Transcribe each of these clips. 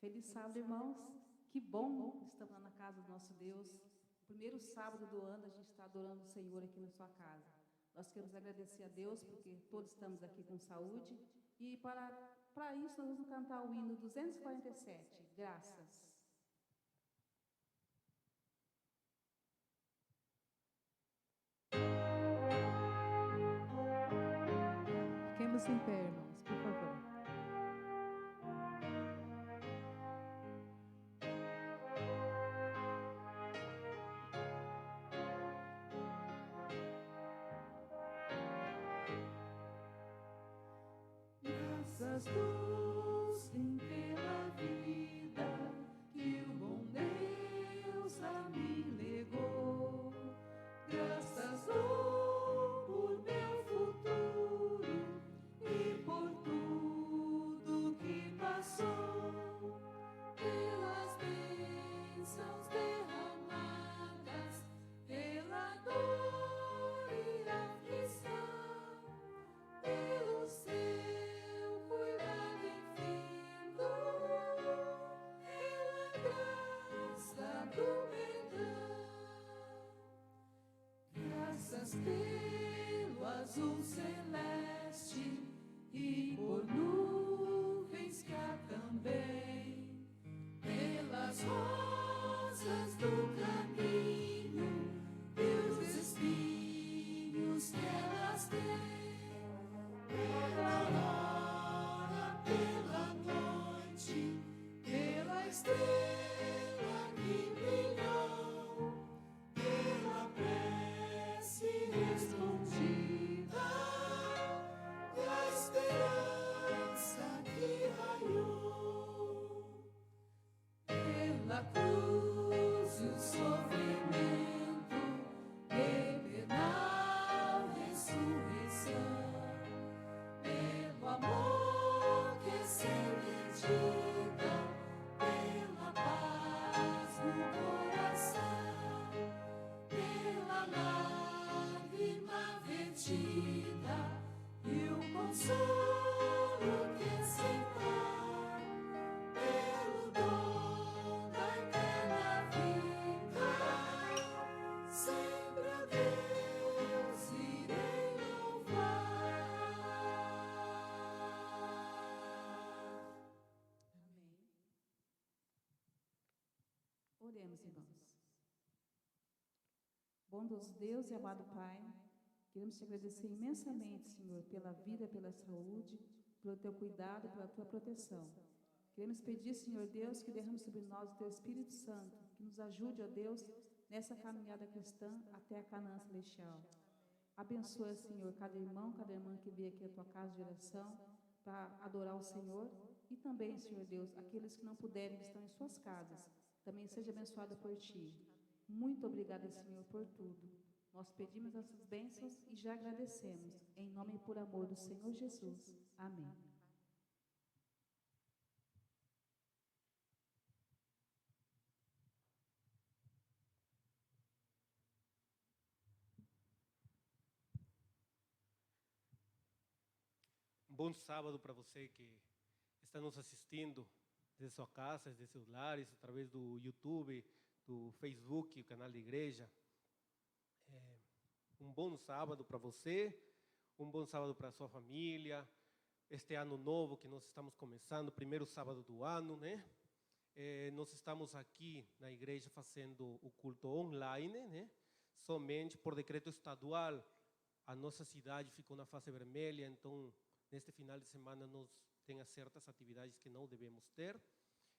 Feliz sábado, irmãos. Que bom estamos lá na casa do nosso Deus. O primeiro sábado do ano a gente está adorando o Senhor aqui na sua casa. Nós queremos agradecer a Deus porque todos estamos aqui com saúde. E para isso nós vamos cantar o hino 247, Graças. Fiquemos em pé, irmãos, por favor. Graças doce pela vida que o bom Deus a mim legou. Graças dou por meu futuro e por tudo que passou, pelas bênçãos derramadas, pela dor e aflição, pelo seu cuidado infinito, pela graça do perdão. Graças pelo azul celeste e por nuvens que há também, pelas rosas do caminho e os espinhos que elas têm, pela hora, pela noite, pela estrela que brilhou, pela prece respondida e a esperança que raiou, pela cruz e o sofrimento, eternal ressurreição, pelo amor que sem medida, pela paz no coração, pela lágrima vertida e o consolo que sem par, pelo dom da eterna vida, sempre a Deus irei louvar. Amém. Oremos, irmãos. Bondoso Deus e amado Pai, queremos te agradecer imensamente, Senhor, pela vida, pela saúde, pelo teu cuidado, pela tua proteção. Queremos pedir, Senhor Deus, que derrame sobre nós o teu Espírito Santo, que nos ajude, ó Deus, nessa caminhada cristã até a Canaã celestial. Abençoa, Senhor, cada irmão, cada irmã que veio aqui à tua casa de oração para adorar o Senhor e também, Senhor Deus, aqueles que não puderem, que estão em suas casas, também seja abençoado por ti. Muito obrigada, Senhor, por tudo. Nós pedimos essas bênçãos e já agradecemos. Em nome e por amor do Senhor Jesus. Amém. Um bom sábado para você que está nos assistindo desde sua casa, desde seus lares, através do YouTube, do Facebook, o canal da igreja. Um bom sábado para você, um bom sábado para a sua família. Este ano novo que nós estamos começando, primeiro sábado do ano, né? Nós estamos aqui na igreja fazendo o culto online, né? Somente por decreto estadual, a nossa cidade ficou na fase vermelha, então neste final de semana nós temos certas atividades que não devemos ter.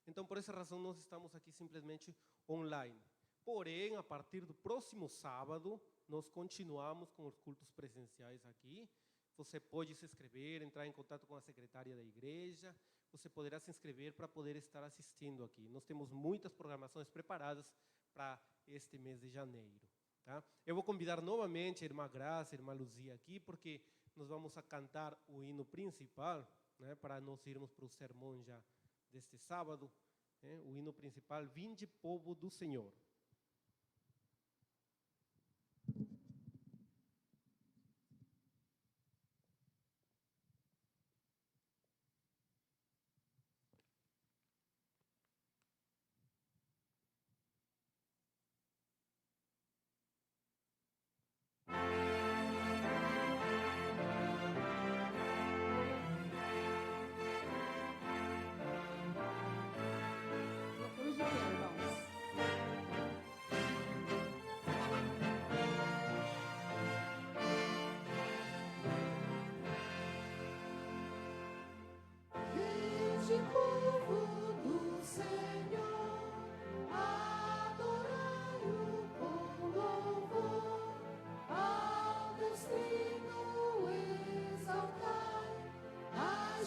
Então, por essa razão, nós estamos aqui simplesmente online. Porém, a partir do próximo sábado, nós continuamos com os cultos presenciais aqui. Você pode se inscrever, entrar em contato com a secretária da igreja. Você poderá se inscrever para poder estar assistindo aqui. Nós temos muitas programações preparadas para este mês de janeiro. Tá? Eu vou convidar novamente a irmã Graça, a irmã Luzia aqui, porque nós vamos a cantar o hino principal, né, para nós irmos para o sermão já deste sábado, né, o hino principal, Vinde, povo do Senhor.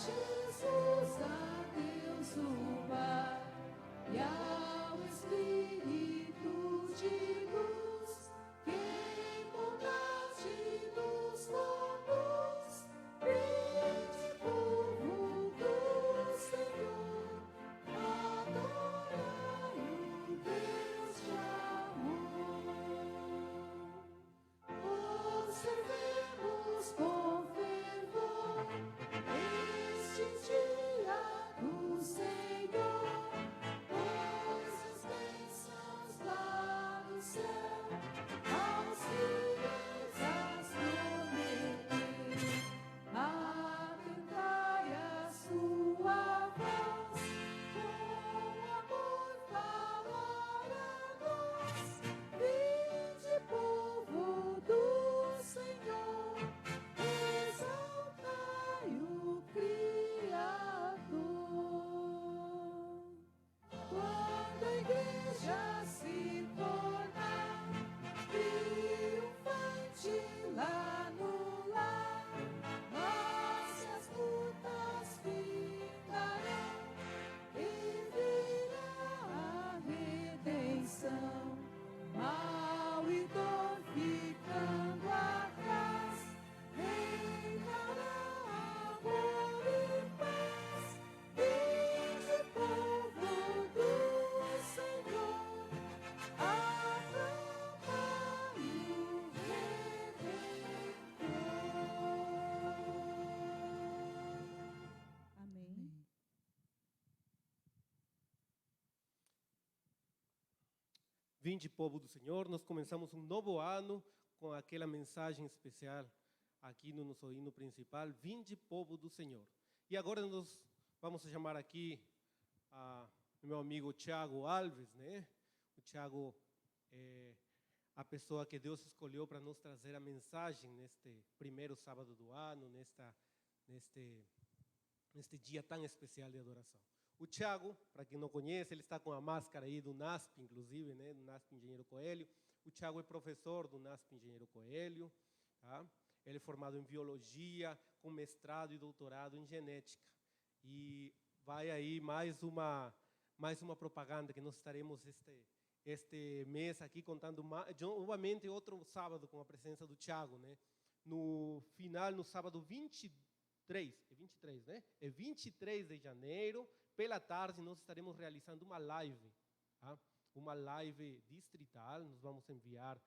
Jesus, a Deus o Pai, e ao Espírito de luz, que em bondade nos conduz, vinde, povo do Senhor, adorai o Deus de amor. Observemos com fervor este dia do Senhor, pois as bênçãos lá do céu aos fiéis as prometeu. Atentai a sua voz, com amor falar a nós. Vinde, povo do Senhor, exaltai o Criador. Quando a igreja se tornar triunfante lá no lar, mas as lutas findarão e virá a redenção. Mal e dor ficando atrás, reinará amor e paz. Vinde, povo do Senhor, aclamai o Redentor. Amém. Vinde, povo do Senhor, nós começamos um novo ano com aquela mensagem especial aqui no nosso hino principal, Vinde, povo do Senhor. E agora nós vamos chamar aqui o meu amigo Tiago Alves, né? O Tiago é a pessoa que Deus escolheu para nos trazer a mensagem neste primeiro sábado do ano, neste dia tão especial de adoração. O Tiago, para quem não conhece, ele está com a máscara aí do NASP, inclusive, né, do NASP Engenheiro Coelho. O Tiago é professor do NASP Engenheiro Coelho, tá? Ele é formado em biologia, com mestrado e doutorado em genética. E vai aí mais uma propaganda que nós estaremos este mês aqui contando novamente outro sábado com a presença do Tiago, né? No final, no sábado 23, né? É 23 de janeiro, pela tarde, nós estaremos realizando uma live, tá? Uma live distrital. Nós vamos enviar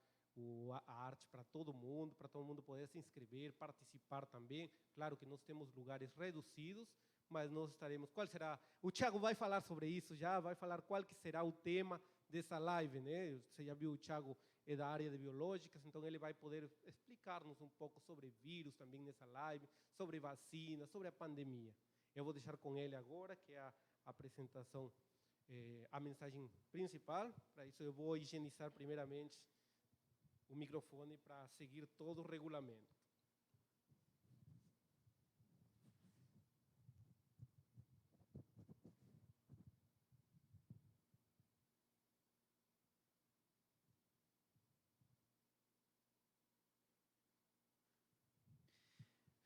a arte para todo mundo poder se inscrever, participar também. Claro que nós temos lugares reduzidos, mas nós estaremos... Qual será? O Tiago vai falar sobre isso já, vai falar qual que será o tema dessa live, né? Você já viu, o Tiago é da área de biológicas, então ele vai poder explicar-nos um pouco sobre vírus também nessa live, sobre vacina, sobre a pandemia. Eu vou deixar com ele agora, que é a apresentação, a mensagem principal. Para isso eu vou higienizar primeiramente o microfone para seguir todo o regulamento.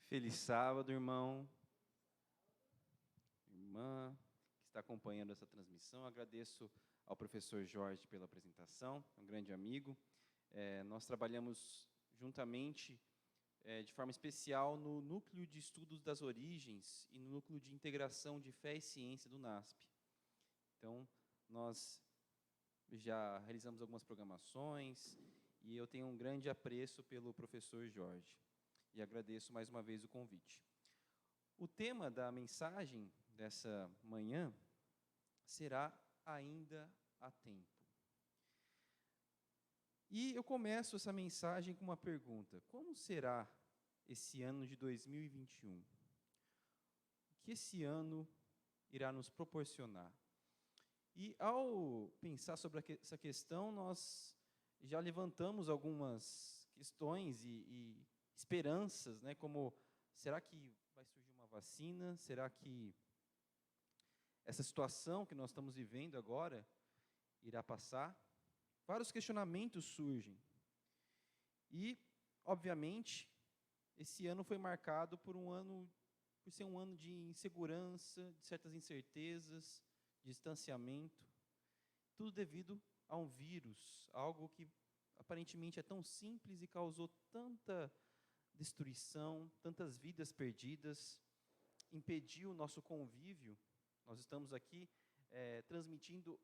Feliz sábado, irmão, irmã, que está acompanhando essa transmissão. Agradeço ao professor Jorge pela apresentação, um grande amigo. Nós trabalhamos juntamente, de forma especial, no Núcleo de Estudos das Origens e no Núcleo de Integração de Fé e Ciência do NASP. Então, nós já realizamos algumas programações e eu tenho um grande apreço pelo professor Jorge. E agradeço mais uma vez o convite. O tema da mensagem dessa manhã será Ainda há Tempo. E eu começo essa mensagem com uma pergunta: como será esse ano de 2021? O que esse ano irá nos proporcionar? E ao pensar sobre essa questão, nós já levantamos algumas questões e esperanças, né? Como, será que vai surgir uma vacina? Será que essa situação que nós estamos vivendo agora irá passar? Vários questionamentos surgem. E, obviamente, esse ano foi marcado por um ano por ser um ano de insegurança, de certas incertezas, de distanciamento, tudo devido a um vírus, algo que aparentemente é tão simples e causou tanta destruição, tantas vidas perdidas, impediu o nosso convívio. Nós estamos aqui transmitindo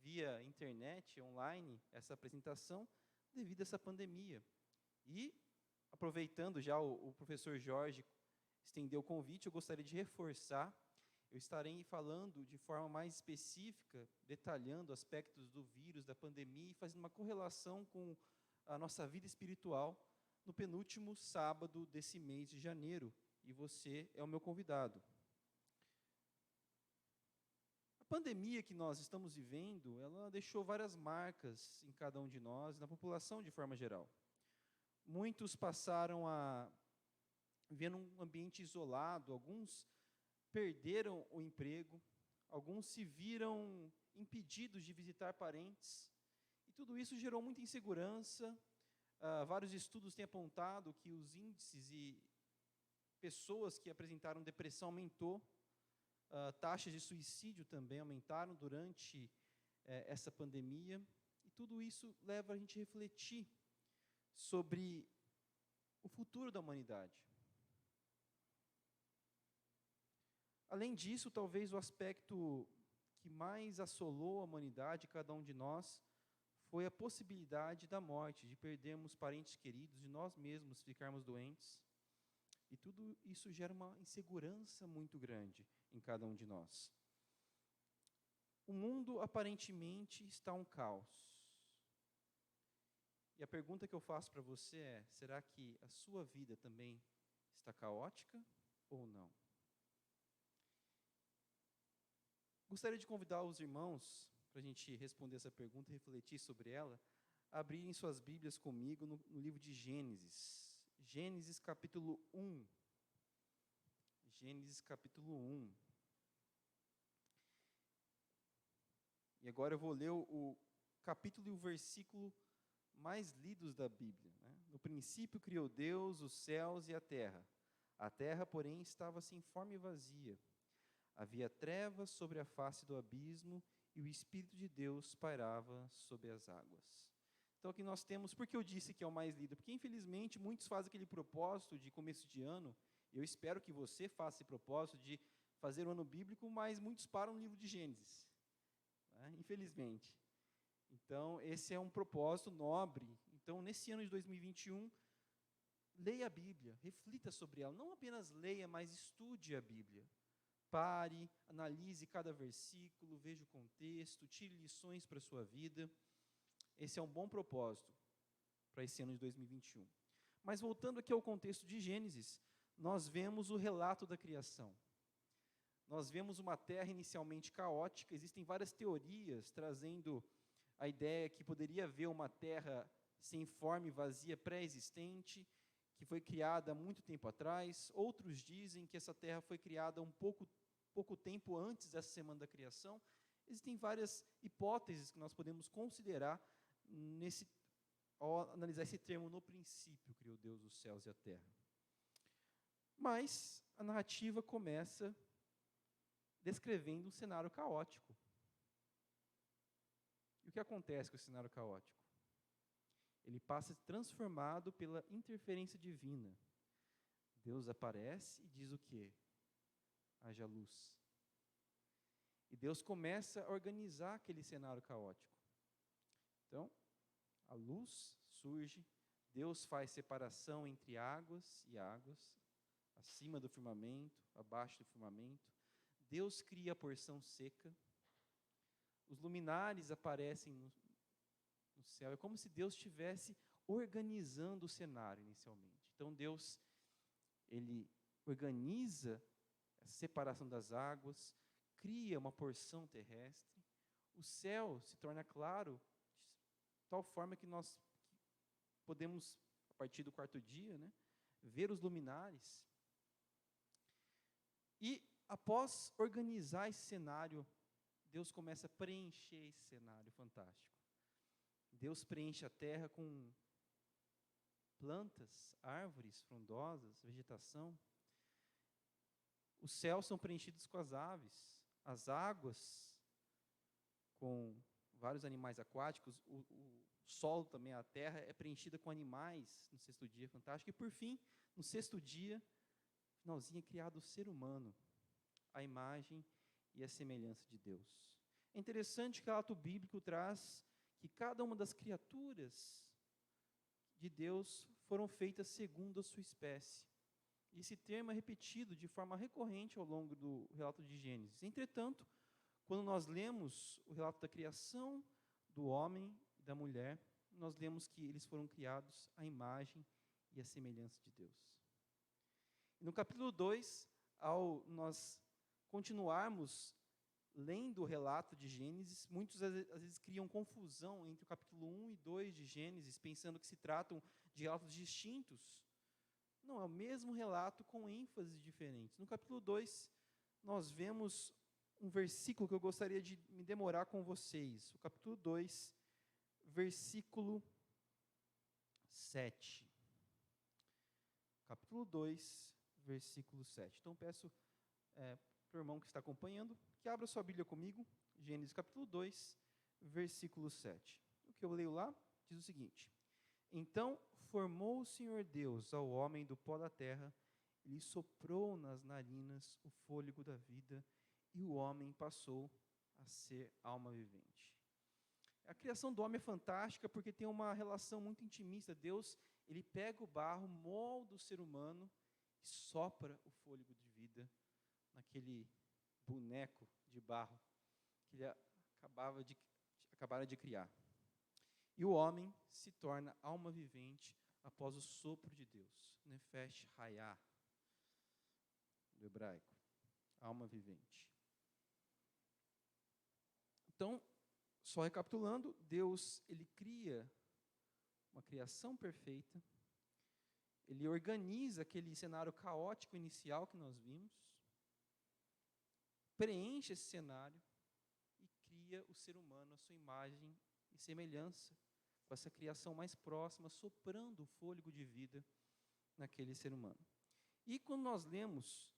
via internet, online, essa apresentação devido a essa pandemia. E, aproveitando já o professor Jorge estendeu o convite, eu gostaria de reforçar. Eu estarei falando de forma mais específica, detalhando aspectos do vírus, da pandemia, e fazendo uma correlação com a nossa vida espiritual no penúltimo sábado desse mês de janeiro. E você é o meu convidado. A pandemia que nós estamos vivendo, ela deixou várias marcas em cada um de nós, na população de forma geral. Muitos passaram a viver num ambiente isolado, alguns perderam o emprego, alguns se viram impedidos de visitar parentes, e tudo isso gerou muita insegurança. Vários estudos têm apontado que os índices e pessoas que apresentaram depressão aumentou, taxas de suicídio também aumentaram durante essa pandemia, e tudo isso leva a gente a refletir sobre o futuro da humanidade. Além disso, talvez o aspecto que mais assolou a humanidade, cada um de nós, foi a possibilidade da morte, de perdermos parentes queridos, de nós mesmos ficarmos doentes. E tudo isso gera uma insegurança muito grande em cada um de nós. O mundo aparentemente está um caos. E a pergunta que eu faço para você é: será que a sua vida também está caótica ou não? Gostaria de convidar os irmãos, para a gente responder essa pergunta e refletir sobre ela, a abrirem suas Bíblias comigo no livro de Gênesis. Gênesis capítulo 1. Gênesis capítulo 1. E agora eu vou ler o capítulo e o versículo mais lidos da Bíblia, né? No princípio criou Deus os céus e a terra. A terra, porém, estava sem forma e vazia. Havia trevas sobre a face do abismo e o Espírito de Deus pairava sobre as águas. Então aqui nós temos, por que eu disse que é o mais lido? Porque infelizmente muitos fazem aquele propósito de começo de ano, eu espero que você faça esse propósito de fazer o ano bíblico, mas muitos param no livro de Gênesis, né? Infelizmente. Então esse é um propósito nobre. Então nesse ano de 2021, leia a Bíblia, reflita sobre ela, não apenas leia, mas estude a Bíblia. Pare, analise cada versículo, veja o contexto, tire lições para a sua vida. Esse é um bom propósito para esse ano de 2021. Mas voltando aqui ao contexto de Gênesis, nós vemos o relato da criação. Nós vemos uma terra inicialmente caótica, existem várias teorias trazendo a ideia que poderia haver uma terra sem forma e vazia pré-existente, que foi criada há muito tempo atrás. Outros dizem que essa terra foi criada um pouco tempo antes dessa semana da criação. Existem várias hipóteses que nós podemos considerar ao analisar esse termo: no princípio criou Deus os céus e a terra. Mas a narrativa começa descrevendo um cenário caótico. E o que acontece com esse cenário caótico? Ele passa a ser transformado pela interferência divina. Deus aparece e diz o quê? Haja luz. E Deus começa a organizar aquele cenário caótico. Então, a luz surge, Deus faz separação entre águas e águas, acima do firmamento, abaixo do firmamento. Deus cria a porção seca. Os luminares aparecem no céu. É como se Deus estivesse organizando o cenário inicialmente. Então Deus, Ele organiza a separação das águas, cria uma porção terrestre, o céu se torna claro, de tal forma que nós podemos, a partir do quarto dia, né, ver os luminares. E após organizar esse cenário, Deus começa a preencher esse cenário fantástico. Deus preenche a terra com plantas, árvores frondosas, vegetação. Os céus são preenchidos com as aves, as águas com vários animais aquáticos, o solo também, a terra é preenchida com animais no sexto dia, fantástico. E por fim, no sexto dia, finalzinho, é criado o ser humano, a imagem e a semelhança de Deus. É interessante que o relato bíblico traz que cada uma das criaturas de Deus foram feitas segundo a sua espécie. Esse termo é repetido de forma recorrente ao longo do relato de Gênesis. Entretanto, quando nós lemos o relato da criação do homem e da mulher, nós lemos que eles foram criados à imagem e à semelhança de Deus. No capítulo 2, ao nós continuarmos lendo o relato de Gênesis, muitos às vezes criam confusão entre o capítulo 1 e 2 de Gênesis, pensando que se tratam de relatos distintos. Não, é o mesmo relato com ênfases diferentes. No capítulo 2, nós vemos um versículo que eu gostaria de me demorar com vocês. O capítulo 2, versículo 7. Capítulo 2, versículo 7. Então, peço para o irmão que está acompanhando que abra sua Bíblia comigo, Gênesis capítulo 2, versículo 7. O que eu leio lá diz o seguinte: Então formou o Senhor Deus ao homem do pó da terra, e lhe soprou nas narinas o fôlego da vida, e o homem passou a ser alma vivente. A criação do homem é fantástica porque tem uma relação muito intimista. Deus, ele pega o barro, molda o ser humano e sopra o fôlego de vida naquele boneco de barro que ele acabara de criar. E o homem se torna alma vivente após o sopro de Deus. Nefesh Hayah, do hebraico. Alma vivente. Então, só recapitulando, Deus, ele cria uma criação perfeita, ele organiza aquele cenário caótico inicial que nós vimos, preenche esse cenário e cria o ser humano à sua imagem e semelhança, com essa criação mais próxima, soprando o fôlego de vida naquele ser humano. E quando nós lemos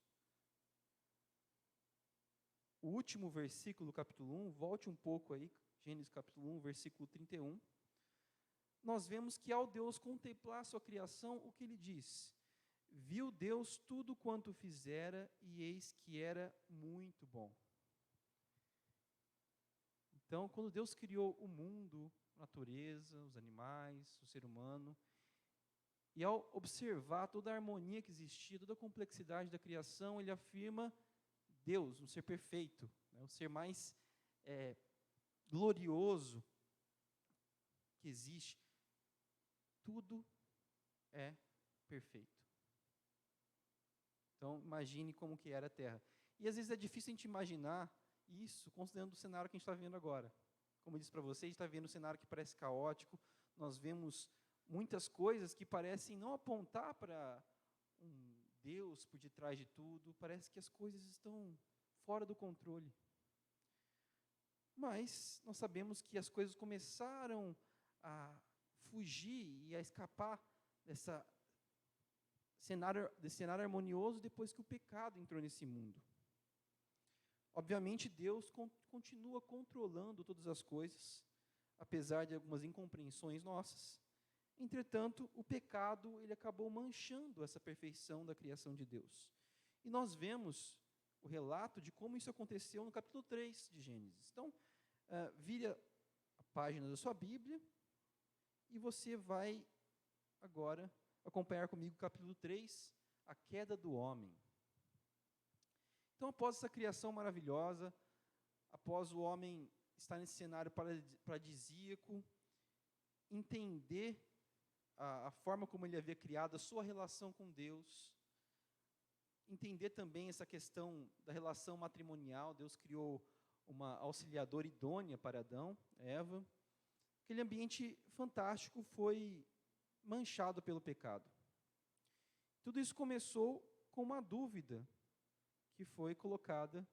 o último versículo do capítulo 1, volte um pouco aí, Gênesis capítulo 1, versículo 31, nós vemos que ao Deus contemplar a sua criação, o que ele diz? Viu Deus tudo quanto fizera, e eis que era muito bom. Então, quando Deus criou o mundo, a natureza, os animais, o ser humano, e ao observar toda a harmonia que existia, toda a complexidade da criação, ele afirma Deus, um ser perfeito, né, o ser mais glorioso que existe. Tudo é perfeito. Então, imagine como que era a Terra. E às vezes é difícil a gente imaginar isso, considerando o cenário que a gente está vendo agora. Como eu disse para vocês, a gente está vendo um cenário que parece caótico, nós vemos muitas coisas que parecem não apontar para um Deus por detrás de tudo, parece que as coisas estão fora do controle. Mas nós sabemos que as coisas começaram a fugir e a escapar desse cenário harmonioso depois que o pecado entrou nesse mundo. Obviamente, Deus continua controlando todas as coisas, apesar de algumas incompreensões nossas. Entretanto, o pecado ele acabou manchando essa perfeição da criação de Deus. E nós vemos o relato de como isso aconteceu no capítulo 3 de Gênesis. Então, vire a página da sua Bíblia e você vai agora acompanhar comigo o capítulo 3, a queda do homem. Então, após essa criação maravilhosa, após o homem estar nesse cenário paradisíaco, entender a forma como ele havia criado, a sua relação com Deus, entender também essa questão da relação matrimonial. Deus criou uma auxiliadora idônea para Adão, Eva. Aquele ambiente fantástico foi manchado pelo pecado. Tudo isso começou com uma dúvida que foi colocada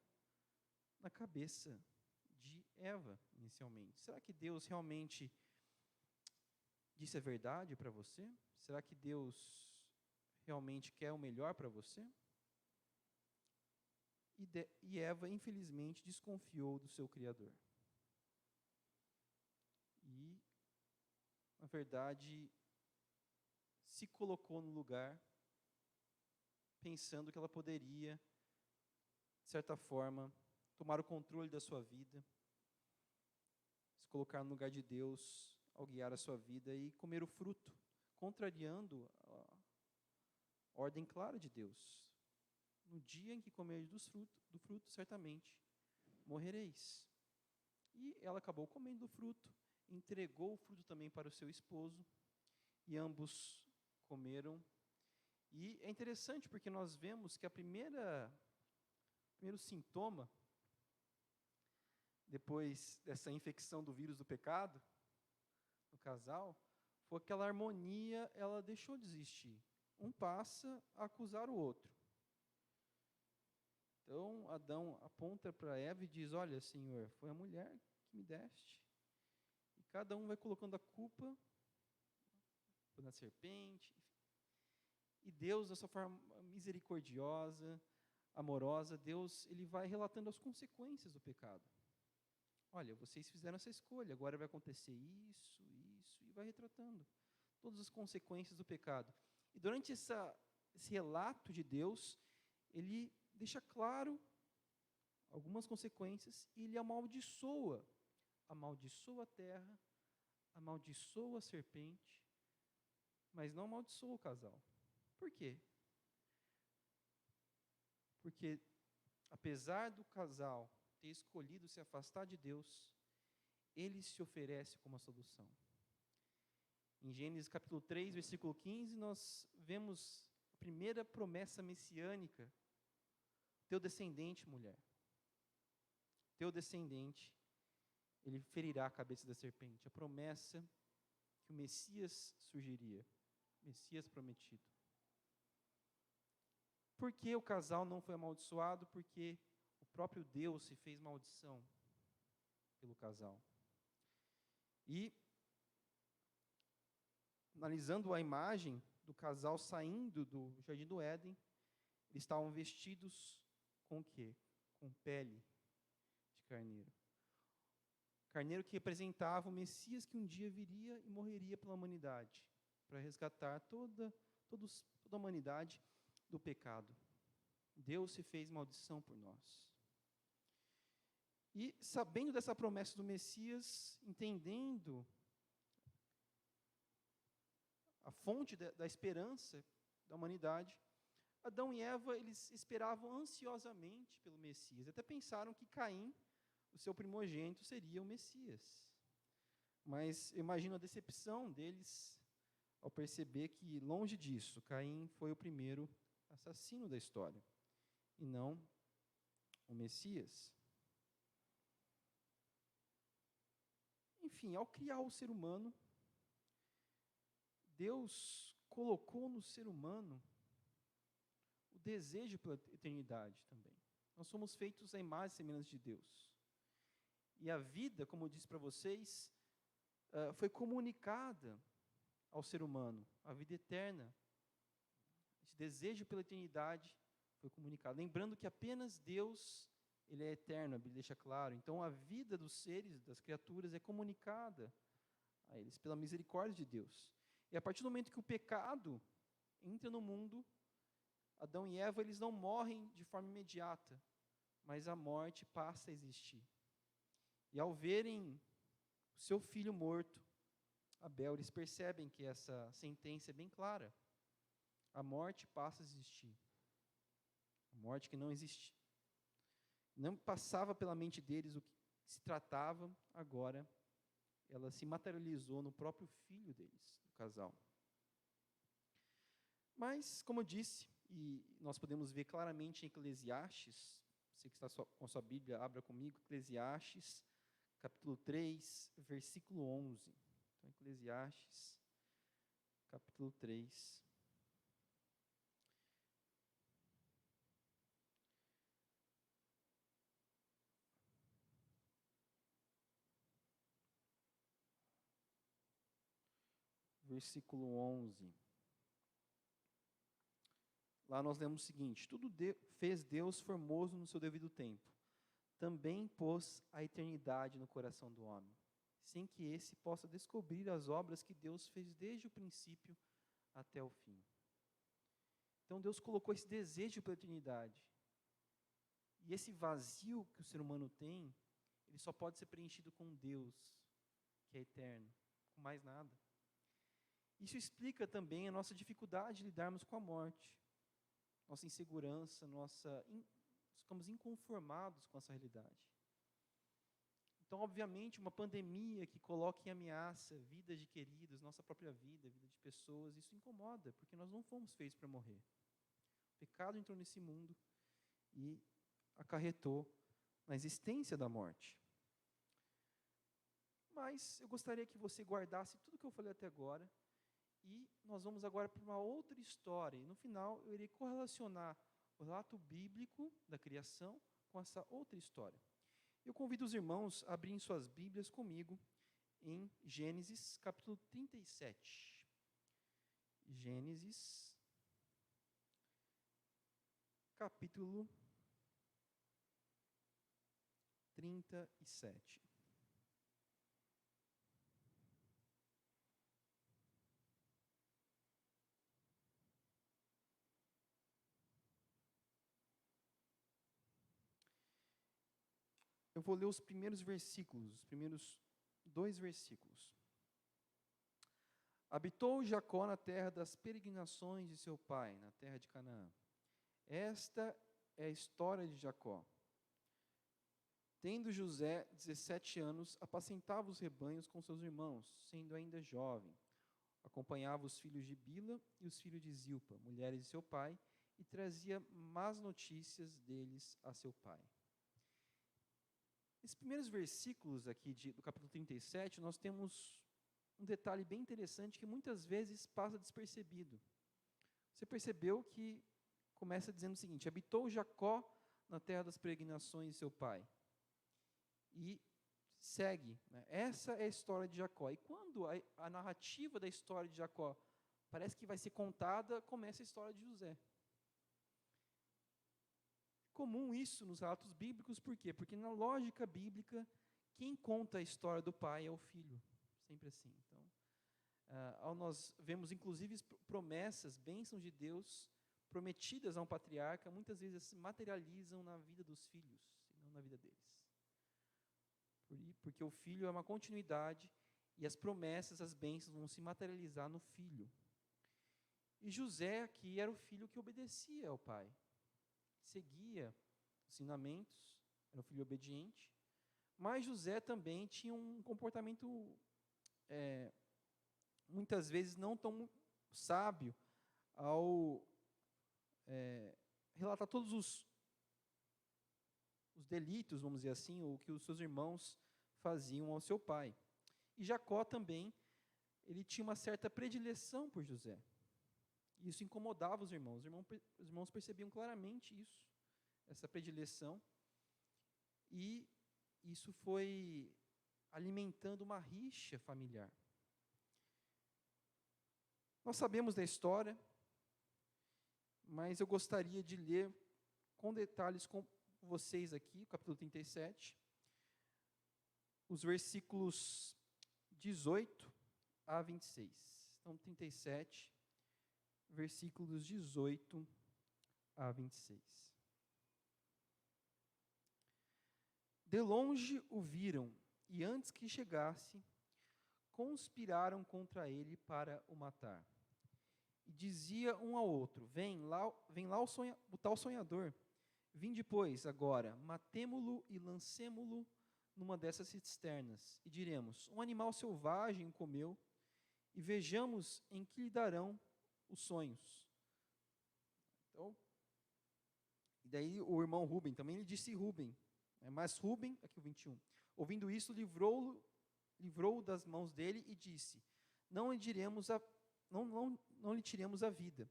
na cabeça de Eva, inicialmente. Será que Deus realmente disse a verdade para você? Será que Deus realmente quer o melhor para você? e Eva, infelizmente, desconfiou do seu Criador. E, na verdade, se colocou no lugar, pensando que ela poderia, de certa forma, tomar o controle da sua vida, se colocar no lugar de Deus ao guiar a sua vida e comer o fruto, contrariando a ordem clara de Deus. No dia em que comerdes do fruto, certamente morrereis. E ela acabou comendo do fruto, entregou o fruto também para o seu esposo, e ambos comeram. E é interessante porque nós vemos que o primeiro sintoma, depois dessa infecção do vírus do pecado, no casal, foi aquela harmonia, ela deixou de existir. Um passa a acusar o outro. Então, Adão aponta para Eva e diz, olha, Senhor, foi a mulher que me deste. E cada um vai colocando a culpa na serpente. E Deus, da sua forma misericordiosa, amorosa, Deus, ele vai relatando as consequências do pecado. Olha, vocês fizeram essa escolha, agora vai acontecer isso, e vai retratando todas as consequências do pecado. E durante esse relato de Deus, ele deixa claro algumas consequências e ele amaldiçoa a terra, amaldiçoa a serpente, mas não amaldiçoa o casal. Por quê? Porque, apesar do casal ter escolhido se afastar de Deus, ele se oferece como a solução. Em Gênesis capítulo 3, versículo 15, nós vemos a primeira promessa messiânica: teu descendente, mulher, teu descendente, ele ferirá a cabeça da serpente. A promessa que o Messias surgiria, o Messias prometido. Por que o casal não foi amaldiçoado? Porque o próprio Deus se fez maldição pelo casal. E, analisando a imagem do casal saindo do Jardim do Éden, eles estavam vestidos com o quê? Com pele de carneiro. Carneiro que representava o Messias que um dia viria e morreria pela humanidade, para resgatar toda a humanidade do pecado. Deus se fez maldição por nós. E sabendo dessa promessa do Messias, entendendo a fonte da esperança da humanidade, Adão e Eva, eles esperavam ansiosamente pelo Messias. Até pensaram que Caim, o seu primogênito, seria o Messias. Mas imagino a decepção deles ao perceber que, longe disso, Caim foi o primeiro assassino da história, e não o Messias. Enfim, ao criar o ser humano, Deus colocou no ser humano o desejo pela eternidade também. Nós somos feitos à imagem e semelhança de Deus. E a vida, como eu disse para vocês, foi comunicada ao ser humano, a vida eterna. Esse desejo pela eternidade foi comunicado. Lembrando que apenas Deus, ele é eterno, a Bíblia deixa claro. Então a vida dos seres, das criaturas, é comunicada a eles pela misericórdia de Deus. E a partir do momento que o pecado entra no mundo, Adão e Eva, eles não morrem de forma imediata, mas a morte passa a existir. E ao verem o seu filho morto, Abel, eles percebem que essa sentença é bem clara. A morte passa a existir. A morte que não existe. Não passava pela mente deles o que se tratava, agora ela se materializou no próprio filho deles, do casal. Mas, como eu disse, e nós podemos ver claramente em Eclesiastes, você que está com a sua Bíblia, abra comigo, Eclesiastes, capítulo 3, versículo 11. Então, Eclesiastes, capítulo 3. Versículo 11. lá nós lemos o seguinte: tudo fez Deus formoso no seu devido tempo. Também pôs a eternidade no coração do homem, sem que esse possa descobrir as obras que Deus fez desde o princípio até o fim. Então Deus colocou esse desejo pela eternidade. E esse vazio que o ser humano tem, ele só pode ser preenchido com Deus, que é eterno, com mais nada. Isso explica também a nossa dificuldade de lidarmos com a morte, nossa insegurança, ficamos inconformados com essa realidade. Então, obviamente, uma pandemia que coloca em ameaça vidas de queridos, nossa própria vida, vida de pessoas, isso incomoda, porque nós não fomos feitos para morrer. O pecado entrou nesse mundo e acarretou na existência da morte. Mas eu gostaria que você guardasse tudo que eu falei até agora, e nós vamos agora para uma outra história. E no final eu irei correlacionar o relato bíblico da criação com essa outra história. Eu convido os irmãos a abrirem suas Bíblias comigo em Gênesis capítulo 37. Gênesis capítulo 37. Eu vou ler os primeiros versículos, os primeiros 2 versículos. Habitou Jacó na terra das peregrinações de seu pai, na terra de Canaã. Esta é a história de Jacó. Tendo José 17 anos, apacentava os rebanhos com seus irmãos, sendo ainda jovem. Acompanhava os filhos de Bila e os filhos de Zilpa, mulheres de seu pai, e trazia más notícias deles a seu pai. Nesses primeiros versículos aqui do capítulo 37, nós temos um detalhe bem interessante que muitas vezes passa despercebido. Você percebeu que começa dizendo o seguinte: habitou Jacó na terra das peregrinações de seu pai. E segue, né? Essa é a história de Jacó. E quando a narrativa da história de Jacó parece que vai ser contada, começa a história de José. Comum isso nos relatos bíblicos, por quê? Porque na lógica bíblica, quem conta a história do pai é o filho, sempre assim. Então, nós vemos inclusive promessas, bênçãos de Deus, prometidas a um patriarca, muitas vezes se materializam na vida dos filhos, e não na vida deles. Porque o filho é uma continuidade, e as promessas, as bênçãos vão se materializar no filho. E José aqui era o filho que obedecia ao pai, seguia os ensinamentos, era um filho obediente, mas José também tinha um comportamento, muitas vezes, não tão sábio ao relatar todos os delitos, vamos dizer assim, o que os seus irmãos faziam ao seu pai. E Jacó também, ele tinha uma certa predileção por José. Isso incomodava os irmãos. Os irmãos percebiam claramente isso, essa predileção, e isso foi alimentando uma rixa familiar. Nós sabemos da história, mas eu gostaria de ler com detalhes com vocês aqui, capítulo 37, os versículos 18 a 26. Então, 37, versículos 18 a 26. De longe o viram, e antes que chegasse, conspiraram contra ele para o matar. E dizia um ao outro: vem lá o tal sonhador. Vinde, pois, agora, matemo-lo e lancemo-lo numa dessas cisternas. E diremos: um animal selvagem o comeu, e vejamos em que lhe darão os sonhos. Então, e daí o irmão Rubem, também lhe disse Rubem, mas Rubem, aqui o 21, ouvindo isso, livrou-o das mãos dele e disse: não lhe tiremos a vida.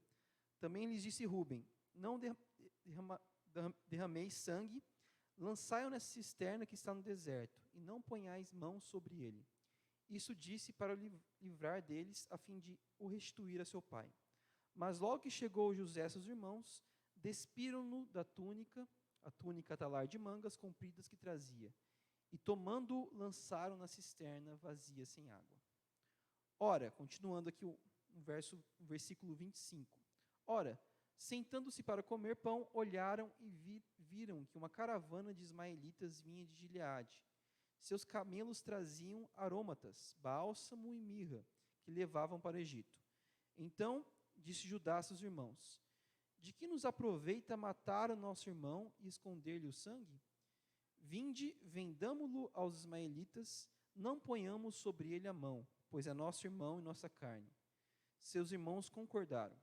Também lhes disse Rubem: não derrameis sangue, lançai-o nessa cisterna que está no deserto, e não ponhais mãos sobre ele. Isso disse para o livrar deles, a fim de o restituir a seu pai. Mas logo que chegou José e seus irmãos, despiram-no da túnica, a túnica talar de mangas compridas que trazia, e tomando-o, lançaram na cisterna vazia sem água. Ora, continuando aqui o versículo 25. Ora, sentando-se para comer pão, olharam e viram que uma caravana de ismaelitas vinha de Gileade. Seus camelos traziam aromatas, bálsamo e mirra, que levavam para o Egito. Então disse Judá a seus irmãos: de que nos aproveita matar o nosso irmão e esconder-lhe o sangue? Vinde, vendamo-lo aos ismaelitas, não ponhamos sobre ele a mão, pois é nosso irmão e nossa carne. Seus irmãos concordaram.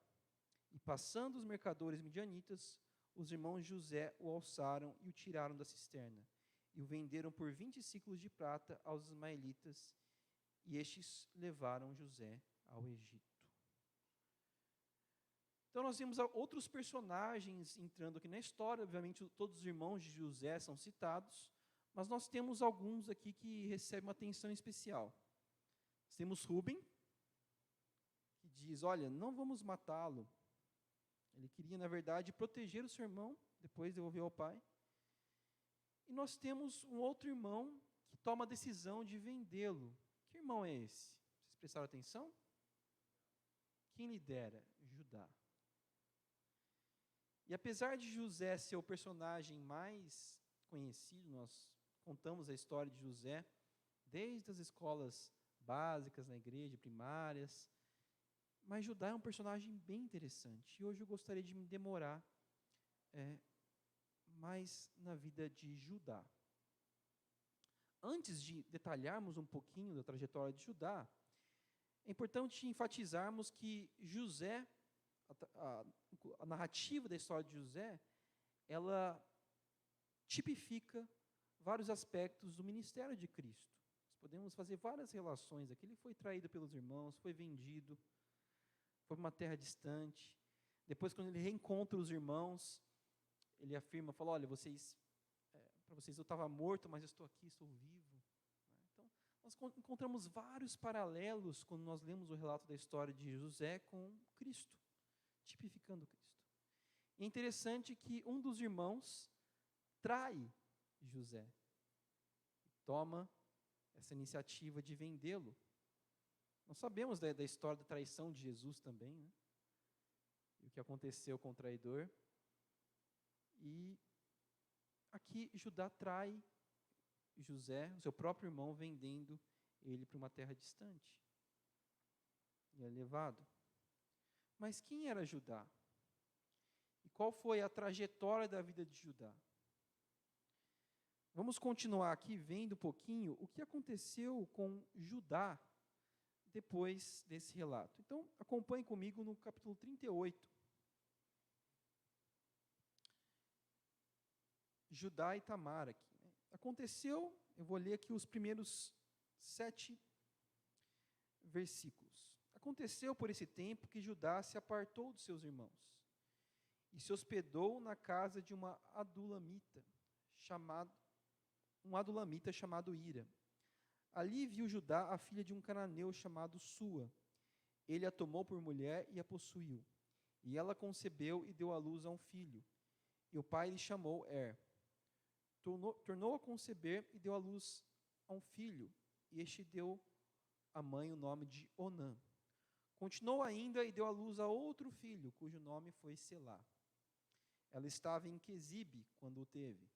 E passando os mercadores midianitas, os irmãos de José o alçaram e o tiraram da cisterna, e o venderam por 20 ciclos de prata aos ismaelitas, e estes levaram José ao Egito. Então nós vemos outros personagens entrando aqui na história. Obviamente todos os irmãos de José são citados, mas nós temos alguns aqui que recebem uma atenção especial. Nós temos Rubem, que diz: olha, não vamos matá-lo. Ele queria, na verdade, proteger o seu irmão, depois devolver ao pai. E nós temos um outro irmão que toma a decisão de vendê-lo. Que irmão é esse? Vocês prestaram atenção? Quem lidera? Judá. E apesar de José ser o personagem mais conhecido, nós contamos a história de José desde as escolas básicas na igreja, primárias, mas Judá é um personagem bem interessante. E hoje eu gostaria de me demorar mais na vida de Judá. Antes de detalharmos um pouquinho da trajetória de Judá, é importante enfatizarmos que José, a narrativa da história de José, ela tipifica vários aspectos do ministério de Cristo. Nós podemos fazer várias relações aqui. Ele foi traído pelos irmãos, foi vendido, foi para uma terra distante. Depois, quando ele reencontra os irmãos, ele afirma, fala: olha, para vocês eu estava morto, mas eu estou aqui, estou vivo. Então, nós encontramos vários paralelos quando nós lemos o relato da história de José com Cristo, tipificando Cristo. E é interessante que um dos irmãos trai José, toma essa iniciativa de vendê-lo. Nós sabemos da história da traição de Jesus também, né? E o que aconteceu com o traidor. E aqui Judá trai José, o seu próprio irmão, vendendo ele para uma terra distante. E é levado. Mas quem era Judá? E qual foi a trajetória da vida de Judá? Vamos continuar aqui vendo um pouquinho o que aconteceu com Judá depois desse relato. Então, acompanhe comigo no capítulo 38. Judá e Tamar aqui. Aconteceu, eu vou ler aqui os primeiros 7 versículos. Aconteceu por esse tempo que Judá se apartou dos seus irmãos e se hospedou na casa de um adulamita chamado Ira. Ali viu Judá a filha de um cananeu chamado Sua. Ele a tomou por mulher e a possuiu. E ela concebeu e deu à luz a um filho. E o pai lhe chamou tornou a conceber e deu à luz a um filho. E este deu à mãe o nome de Onã. Continuou ainda e deu à luz a outro filho, cujo nome foi Selá. Ela estava em Quezibe quando o teve.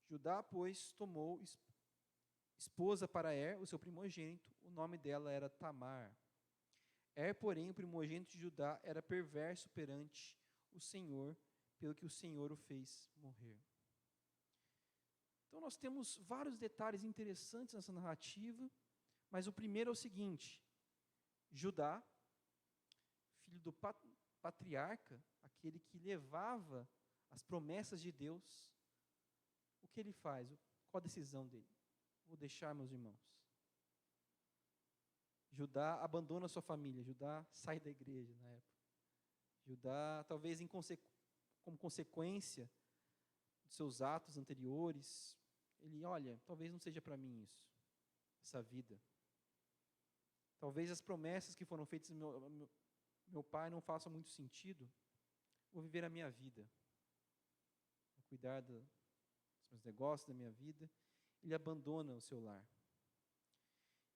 Judá, pois, tomou esposa para o seu primogênito. O nome dela era Tamar. Porém, o primogênito de Judá era perverso perante o Senhor, pelo que o Senhor o fez morrer. Então, nós temos vários detalhes interessantes nessa narrativa, mas o primeiro é o seguinte: Judá, filho do patriarca, aquele que levava as promessas de Deus, o que ele faz? Qual a decisão dele? Vou deixar meus irmãos. Judá abandona sua família, Judá sai da igreja na época. Judá, talvez como consequência dos seus atos anteriores, ele, olha, talvez não seja para mim isso, essa vida. Talvez as promessas que foram feitas meu pai não faça muito sentido, vou viver a minha vida, vou cuidar dos meus negócios, da minha vida. Ele abandona o seu lar.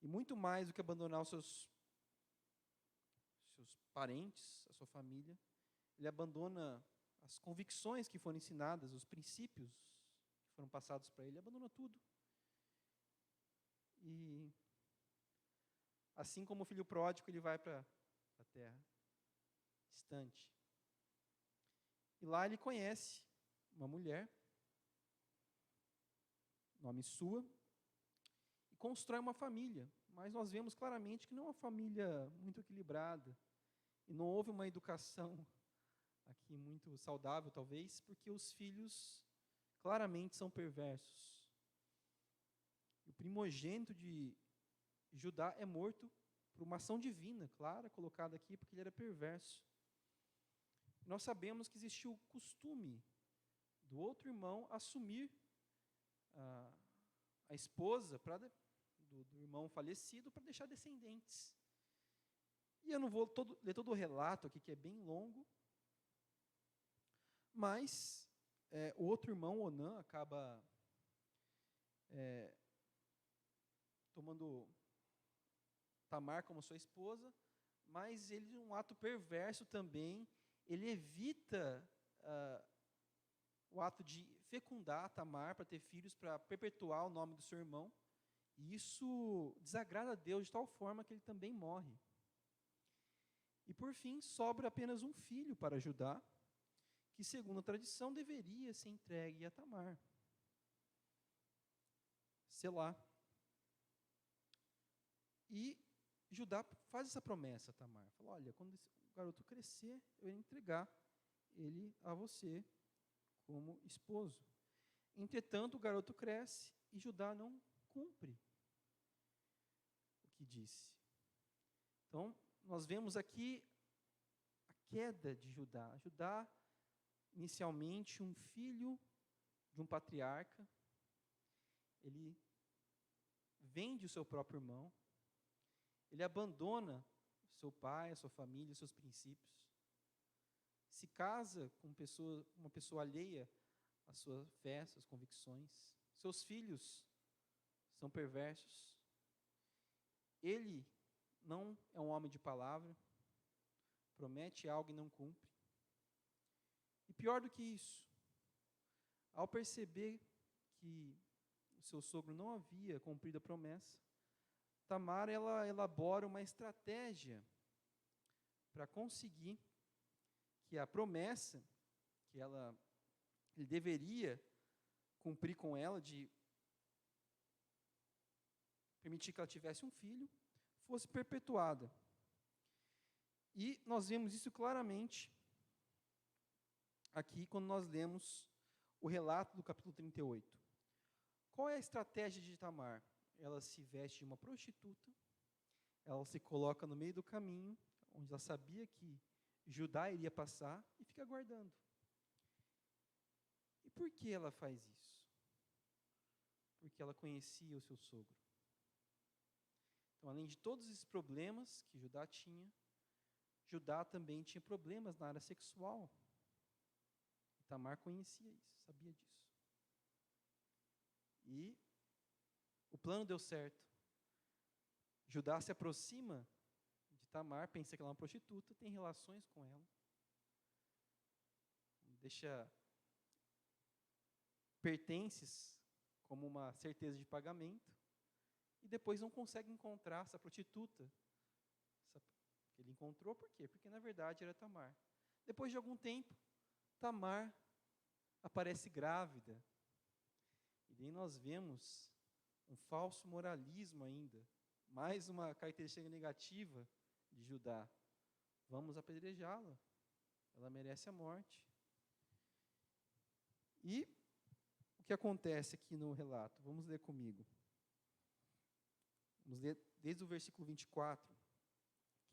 E muito mais do que abandonar os seus parentes, a sua família, ele abandona as convicções que foram ensinadas, os princípios que foram passados para ele, abandona tudo. E assim como o filho pródigo, ele vai para a terra distante. E lá ele conhece uma mulher, nome Sua, e constrói uma família. Mas nós vemos claramente que não é uma família muito equilibrada. E não houve uma educação aqui muito saudável, talvez, porque os filhos claramente são perversos. O primogênito de Judá é morto por uma ação divina, clara, colocada aqui, porque ele era perverso. Nós sabemos que existiu o costume do outro irmão assumir a esposa do irmão falecido para deixar descendentes. E eu não vou ler todo o relato aqui, que é bem longo, mas o outro irmão, Onã, acaba tomando Tamar como sua esposa, mas ele, um ato perverso também, ele evita o ato de fecundar Tamar para ter filhos, para perpetuar o nome do seu irmão, e isso desagrada a Deus de tal forma que ele também morre. E por fim, sobra apenas um filho para Judá, que segundo a tradição deveria ser entregue a Tamar. Selá. E Judá faz essa promessa a Tamar. Fala, olha, quando esse garoto crescer, eu irei entregar ele a você como esposo. Entretanto, o garoto cresce e Judá não cumpre o que disse. Então, nós vemos aqui a queda de Judá. Judá, inicialmente, um filho de um patriarca, ele vende o seu próprio irmão, ele abandona seu pai, a sua família, seus princípios, se casa com uma pessoa alheia à sua fé, às suas convicções, seus filhos são perversos, ele não é um homem de palavra, promete algo e não cumpre. E pior do que isso, ao perceber que o seu sogro não havia cumprido a promessa, Tamar, ela elabora uma estratégia para conseguir que a promessa que ele deveria cumprir com ela, de permitir que ela tivesse um filho, fosse perpetuada. E nós vemos isso claramente aqui quando nós lemos o relato do capítulo 38. Qual é a estratégia de Tamar? Ela se veste de uma prostituta, ela se coloca no meio do caminho, onde ela sabia que Judá iria passar, e fica aguardando. E por que ela faz isso? Porque ela conhecia o seu sogro. Então, além de todos esses problemas que Judá tinha, Judá também tinha problemas na área sexual. E Tamar conhecia isso, sabia disso. E o plano deu certo. Judá se aproxima de Tamar, pensa que ela é uma prostituta, tem relações com ela, deixa pertences como uma certeza de pagamento, e depois não consegue encontrar essa prostituta. Que ele encontrou, por quê? Porque na verdade era Tamar. Depois de algum tempo, Tamar aparece grávida. E daí nós vemos um falso moralismo ainda, mais uma característica negativa de Judá. Vamos apedrejá-la, ela merece a morte. E o que acontece aqui no relato? Vamos ler comigo. Vamos ler desde o versículo 24,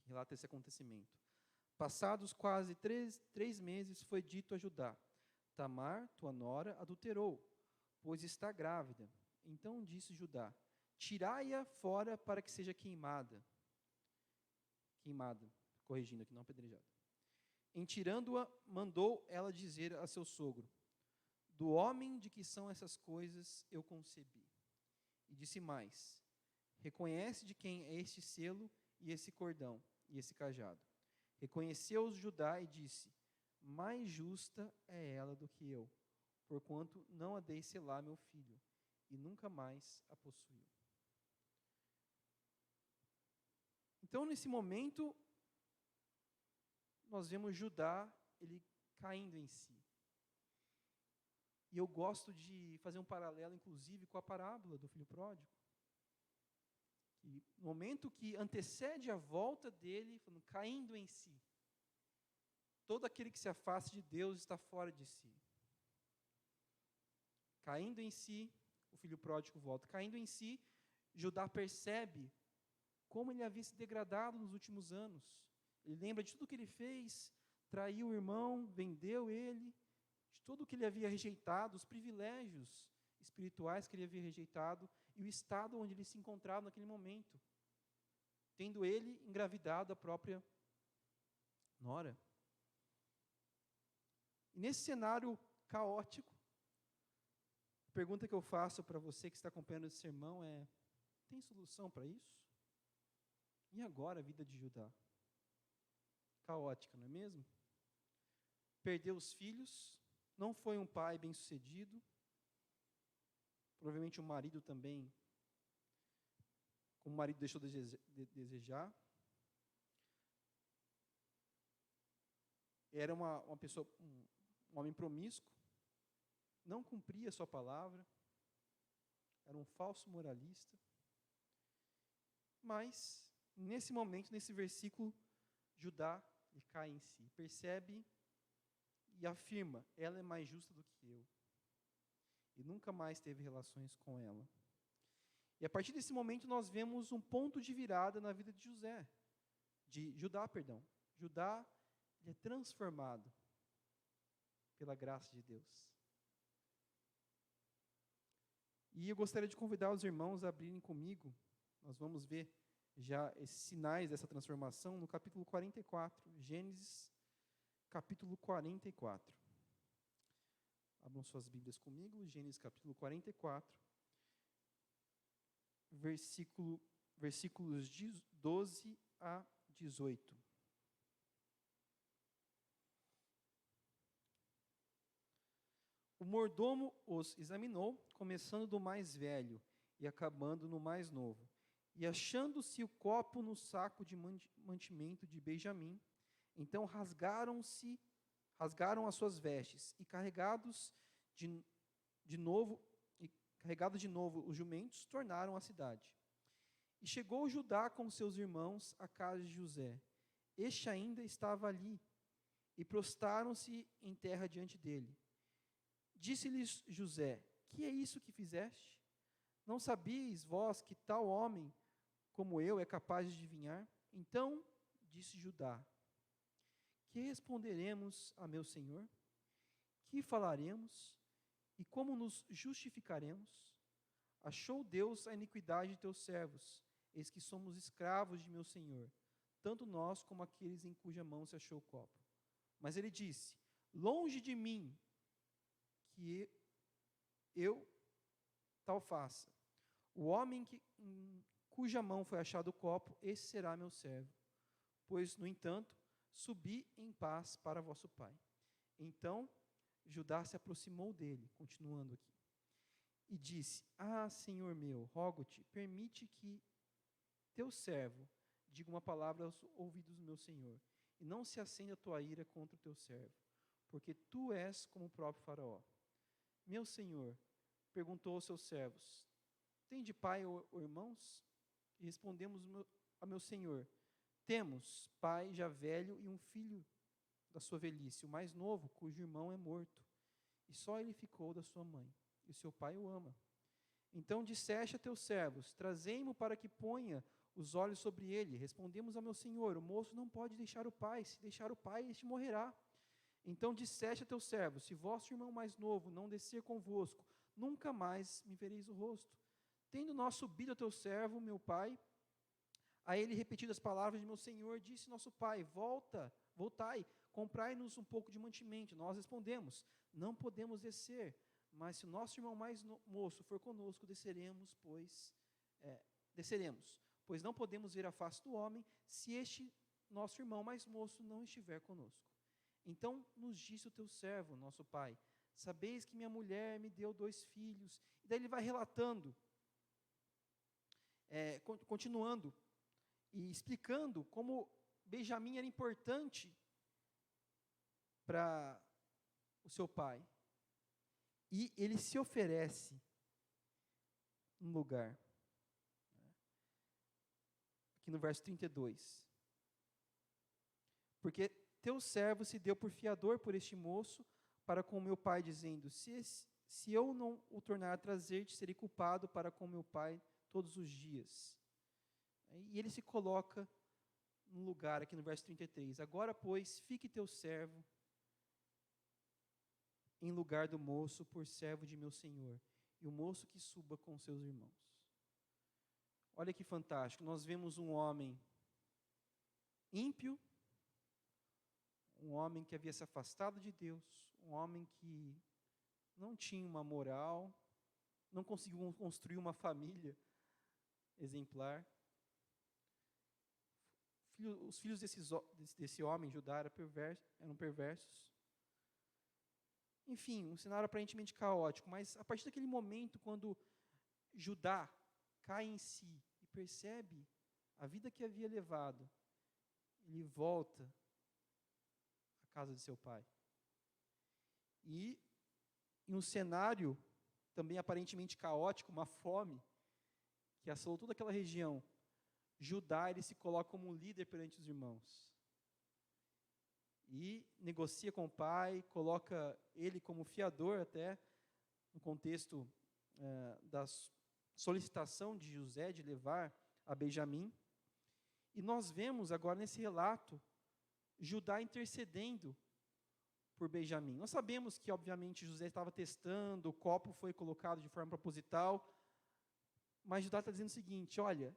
que relata esse acontecimento. Passados quase três meses, foi dito a Judá: Tamar, tua nora, adulterou, pois está grávida. Então disse Judá: tirai-a fora para que seja queimada. corrigindo aqui, não apedrejado. Em tirando-a, mandou ela dizer a seu sogro: do homem de que são essas coisas eu concebi. E disse mais: reconhece de quem é este selo e esse cordão e esse cajado. Reconheceu-os Judá e disse: mais justa é ela do que eu, porquanto não a dei selar meu filho, e nunca mais a possuiu. Então, nesse momento, nós vemos Judá, ele caindo em si. E eu gosto de fazer um paralelo, inclusive, com a parábola do filho pródigo. E no momento que antecede a volta dele, falando, caindo em si. Todo aquele que se afasta de Deus está fora de si. Caindo em si, o filho pródigo volta. Caindo em si, Judá percebe como ele havia se degradado nos últimos anos. Ele lembra de tudo que ele fez, traiu o irmão, vendeu ele, de tudo que ele havia rejeitado, os privilégios espirituais que ele havia rejeitado e o estado onde ele se encontrava naquele momento, tendo ele engravidado a própria nora. E nesse cenário caótico, a pergunta que eu faço para você que está acompanhando esse sermão é: tem solução para isso? E agora a vida de Judá? Caótica, não é mesmo? Perdeu os filhos, não foi um pai bem-sucedido, provavelmente o marido também, como o marido deixou de desejar. Era uma pessoa, um homem promíscuo, não cumpria a sua palavra, era um falso moralista. Mas, nesse momento, nesse versículo, Judá ele cai em si, percebe e afirma: ela é mais justa do que eu. E nunca mais teve relações com ela. E a partir desse momento nós vemos um ponto de virada na vida de Judá. Judá ele é transformado pela graça de Deus. E eu gostaria de convidar os irmãos a abrirem comigo. Nós vamos ver já esses sinais dessa transformação no capítulo 44, Gênesis, capítulo 44. Abram suas Bíblias comigo, Gênesis capítulo 44, versículos 12 a 18. O mordomo os examinou, começando do mais velho e acabando no mais novo. E achando-se o copo no saco de mantimento de Benjamim, então rasgaram as suas vestes, e carregados de novo os jumentos, tornaram à cidade. E chegou Judá com seus irmãos à casa de José. Este ainda estava ali, e prostaram-se em terra diante dele. Disse-lhes José: que é isso que fizeste? Não sabíeis vós que tal homem como eu é capaz de adivinhar? Então disse Judá: que responderemos a meu senhor? Que falaremos? E como nos justificaremos? Achou Deus a iniquidade de teus servos, eis que somos escravos de meu senhor, tanto nós como aqueles em cuja mão se achou o copo. Mas ele disse: longe de mim que eu tal faça. O homem em cuja mão foi achado o copo, esse será meu servo. Pois, no entanto, subi em paz para vosso pai. Então, Judá se aproximou dele, continuando aqui, e disse: ah, Senhor meu, rogo-te, permite que teu servo diga uma palavra aos ouvidos do meu senhor, e não se acenda a tua ira contra o teu servo, porque tu és como o próprio faraó. Meu senhor perguntou aos seus servos: tem de pai ou irmãos? E respondemos a meu senhor: temos pai já velho e um filho da sua velhice, o mais novo, cujo irmão é morto, e só ele ficou da sua mãe, e o seu pai o ama. Então disseste a teus servos: trazei-mo para que ponha os olhos sobre ele. Respondemos a meu senhor: o moço não pode deixar o pai, se deixar o pai, este morrerá. Então disseste a teus servos: se vosso irmão mais novo não descer convosco, nunca mais me vereis o rosto. Tendo nós subido a teu servo, meu pai, A ele repetidas as palavras de meu senhor, disse nosso pai, voltai, comprai-nos um pouco de mantimento. Nós respondemos, não podemos descer, mas se o nosso irmão mais moço for conosco, desceremos, pois não podemos ver a face do homem, se este nosso irmão mais moço não estiver conosco. Então nos disse o teu servo, nosso pai, sabeis que minha mulher me deu 2 filhos. E daí ele vai relatando, continuando, e explicando como Benjamim era importante para o seu pai. E ele se oferece no lugar. Aqui no verso 32. Porque teu servo se deu por fiador por este moço, para com meu pai, dizendo, se eu não o tornar a trazer-te, serei culpado para com meu pai todos os dias. E ele se coloca no lugar, aqui no verso 33. Agora, pois, fique teu servo em lugar do moço, por servo de meu senhor, e o moço que suba com seus irmãos. Olha que fantástico, nós vemos um homem ímpio, um homem que havia se afastado de Deus, um homem que não tinha uma moral, não conseguiu construir uma família exemplar. Os filhos desse homem, Judá, eram perversos. Enfim, um cenário aparentemente caótico, mas a partir daquele momento, quando Judá cai em si e percebe a vida que havia levado, ele volta à casa de seu pai. E em um cenário também aparentemente caótico, uma fome que assolou toda aquela região, Judá, ele se coloca como um líder perante os irmãos. E negocia com o pai, coloca ele como fiador até, no contexto da solicitação de José de levar a Benjamim. E nós vemos agora nesse relato, Judá intercedendo por Benjamim. Nós sabemos que, obviamente, José estava testando, o copo foi colocado de forma proposital, mas Judá está dizendo o seguinte, olha,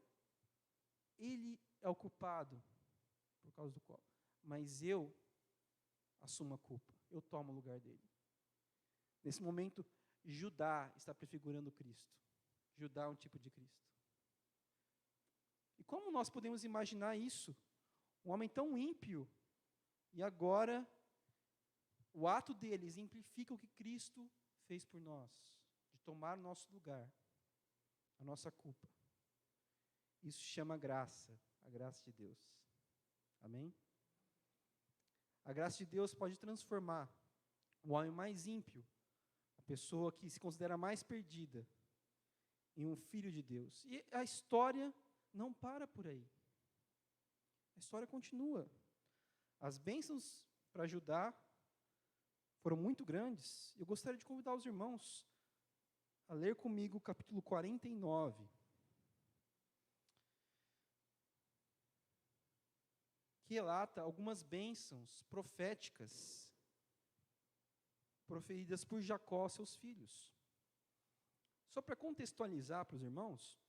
ele é o culpado por causa do copo, mas eu assumo a culpa, eu tomo o lugar dele. Nesse momento, Judá está prefigurando Cristo. Judá é um tipo de Cristo. E como nós podemos imaginar isso? Um homem tão ímpio, e agora o ato dele exemplifica o que Cristo fez por nós, de tomar o nosso lugar, a nossa culpa. Isso se chama graça, a graça de Deus. Amém? A graça de Deus pode transformar o homem mais ímpio, a pessoa que se considera mais perdida, em um filho de Deus. E a história não para por aí. A história continua. As bênçãos para Judá foram muito grandes. Eu gostaria de convidar os irmãos a ler comigo o capítulo 49. Que relata algumas bênçãos proféticas proferidas por Jacó, seus filhos. Só para contextualizar para os irmãos,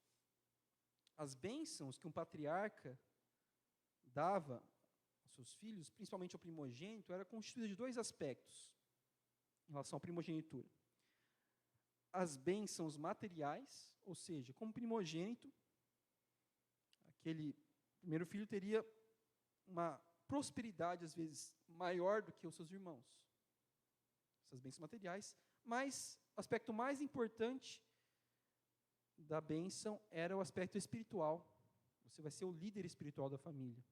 as bênçãos que um patriarca dava aos seus filhos, principalmente ao primogênito, era constituída de 2 aspectos em relação à primogenitura. As bênçãos materiais, ou seja, como primogênito, aquele primeiro filho teria uma prosperidade, às vezes, maior do que os seus irmãos. Essas bênçãos materiais. Mas o aspecto mais importante da bênção era o aspecto espiritual. Você vai ser o líder espiritual da família.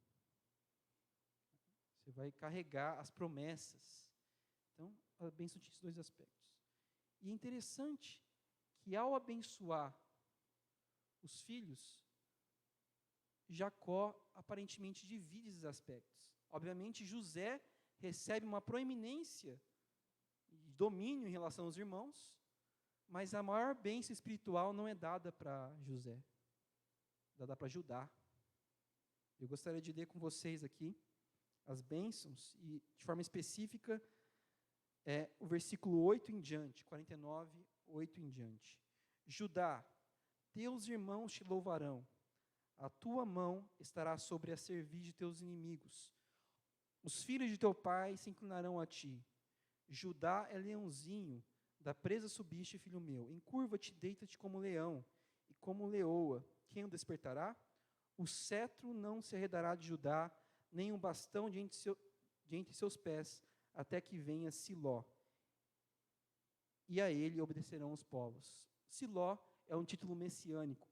Você vai carregar as promessas. Então, a bênção tinha esses 2 aspectos. E é interessante que, ao abençoar os filhos, Jacó aparentemente divide esses aspectos. Obviamente, José recebe uma proeminência e domínio em relação aos irmãos, mas a maior bênção espiritual não é dada para José, é dada para Judá. Eu gostaria de ler com vocês aqui as bênçãos, e de forma específica, o versículo 8 em diante, 49, 8 em diante. Judá, teus irmãos te louvarão, a tua mão estará sobre a cerviz de teus inimigos. Os filhos de teu pai se inclinarão a ti. Judá é leãozinho, da presa subiste, filho meu. Encurva-te, deita-te como leão, e como leoa. Quem o despertará? O cetro não se arredará de Judá, nem um bastão de entre seus pés, até que venha Siló. E a ele obedecerão os povos. Siló é um título messiânico.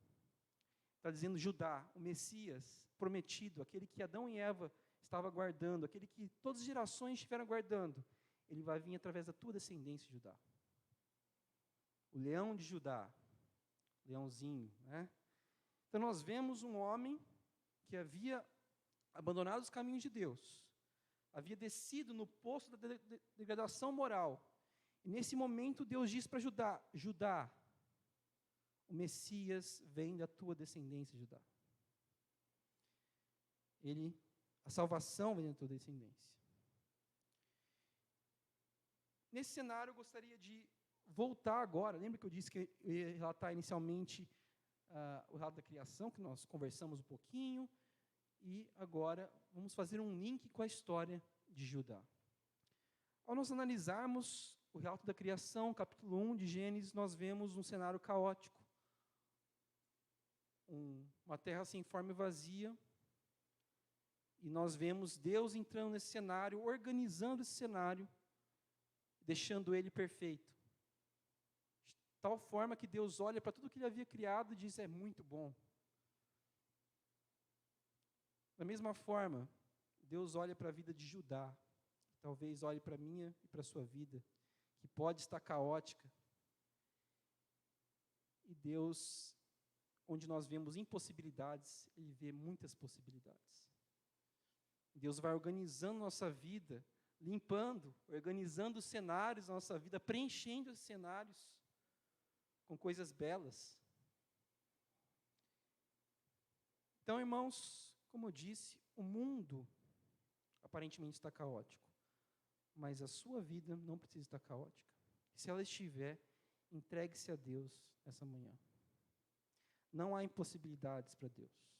Está dizendo Judá, o Messias prometido, aquele que Adão e Eva estavam aguardando, aquele que todas as gerações estiveram aguardando. Ele vai vir através da tua descendência, Judá. O leão de Judá, leãozinho, né? Então nós vemos um homem que havia abandonado os caminhos de Deus, havia descido no poço da degradação moral. E nesse momento Deus diz para Judá: Judá, o Messias vem da tua descendência, Judá. A salvação vem da tua descendência. Nesse cenário eu gostaria de voltar agora. Lembra que eu disse que eu ia relatar inicialmente o relato da criação, que nós conversamos um pouquinho, e agora vamos fazer um link com a história de Judá. Ao nós analisarmos o relato da criação, capítulo 1 de Gênesis, nós vemos um cenário caótico. Uma terra sem forma e vazia, e nós vemos Deus entrando nesse cenário, organizando esse cenário, deixando ele perfeito. De tal forma que Deus olha para tudo que ele havia criado e diz: é muito bom. Da mesma forma, Deus olha para a vida de Judá, talvez olhe para a minha e para a sua vida, que pode estar caótica. E Deus, onde nós vemos impossibilidades, Ele vê muitas possibilidades. Deus vai organizando nossa vida, limpando, organizando os cenários da nossa vida, preenchendo os cenários com coisas belas. Então, irmãos, como eu disse, o mundo aparentemente está caótico, mas a sua vida não precisa estar caótica. Se ela estiver, entregue-se a Deus essa manhã. Não há impossibilidades para Deus.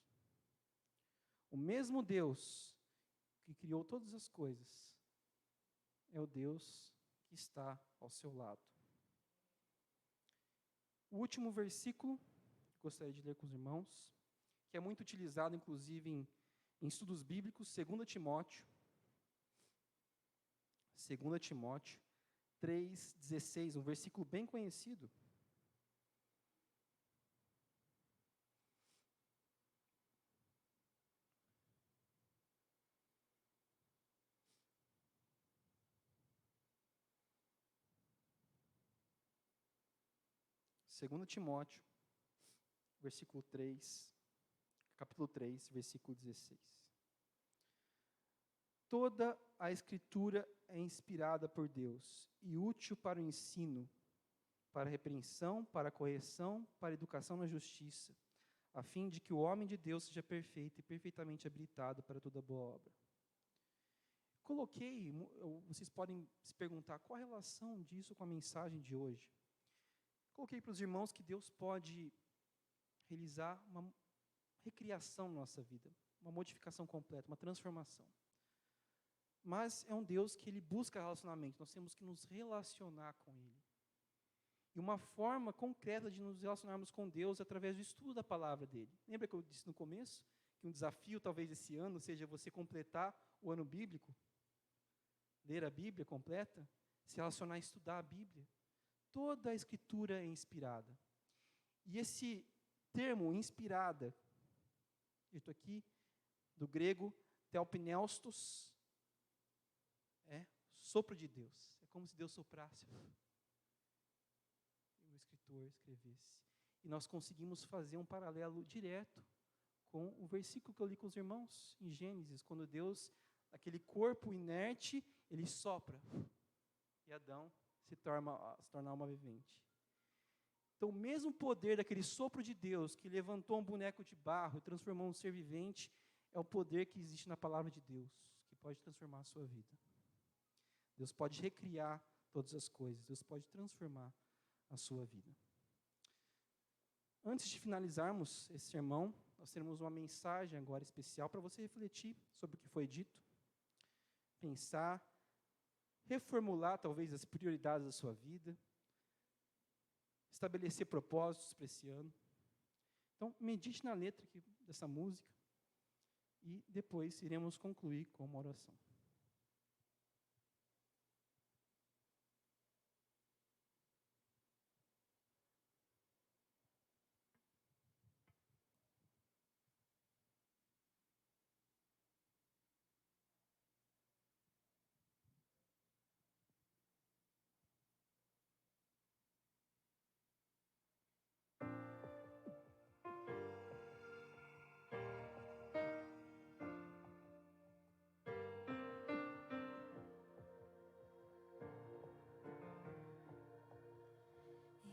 O mesmo Deus que criou todas as coisas é o Deus que está ao seu lado. O último versículo que gostaria de ler com os irmãos, que é muito utilizado, inclusive, em estudos bíblicos, 2 Timóteo 3,16, um versículo bem conhecido. Segundo Timóteo, capítulo 3, versículo 16. Toda a Escritura é inspirada por Deus e útil para o ensino, para a repreensão, para a correção, para a educação na justiça, a fim de que o homem de Deus seja perfeito e perfeitamente habilitado para toda boa obra. Vocês podem se perguntar, qual a relação disso com a mensagem de hoje? Coloquei para os irmãos que Deus pode realizar uma recriação na nossa vida, uma modificação completa, uma transformação. Mas é um Deus que Ele busca relacionamento, nós temos que nos relacionar com Ele. E uma forma concreta de nos relacionarmos com Deus é através do estudo da palavra dEle. Lembra que eu disse no começo que um desafio talvez esse ano seja você completar o ano bíblico? Ler a Bíblia completa, se relacionar e estudar a Bíblia. Toda a Escritura é inspirada. E esse termo, inspirada, dito aqui, do grego, theopneustos, é sopro de Deus. É como se Deus soprasse. E o escritor escrevesse. E nós conseguimos fazer um paralelo direto com o versículo que eu li com os irmãos, em Gênesis, quando Deus, aquele corpo inerte, Ele sopra. E Adão se torna alma vivente. Então, o mesmo poder daquele sopro de Deus que levantou um boneco de barro e transformou um ser vivente, é o poder que existe na palavra de Deus, que pode transformar a sua vida. Deus pode recriar todas as coisas, Deus pode transformar a sua vida. Antes de finalizarmos esse sermão, nós teremos uma mensagem agora especial para você refletir sobre o que foi dito, pensar, reformular talvez as prioridades da sua vida, estabelecer propósitos para esse ano. Então, medite na letra dessa música e depois iremos concluir com uma oração.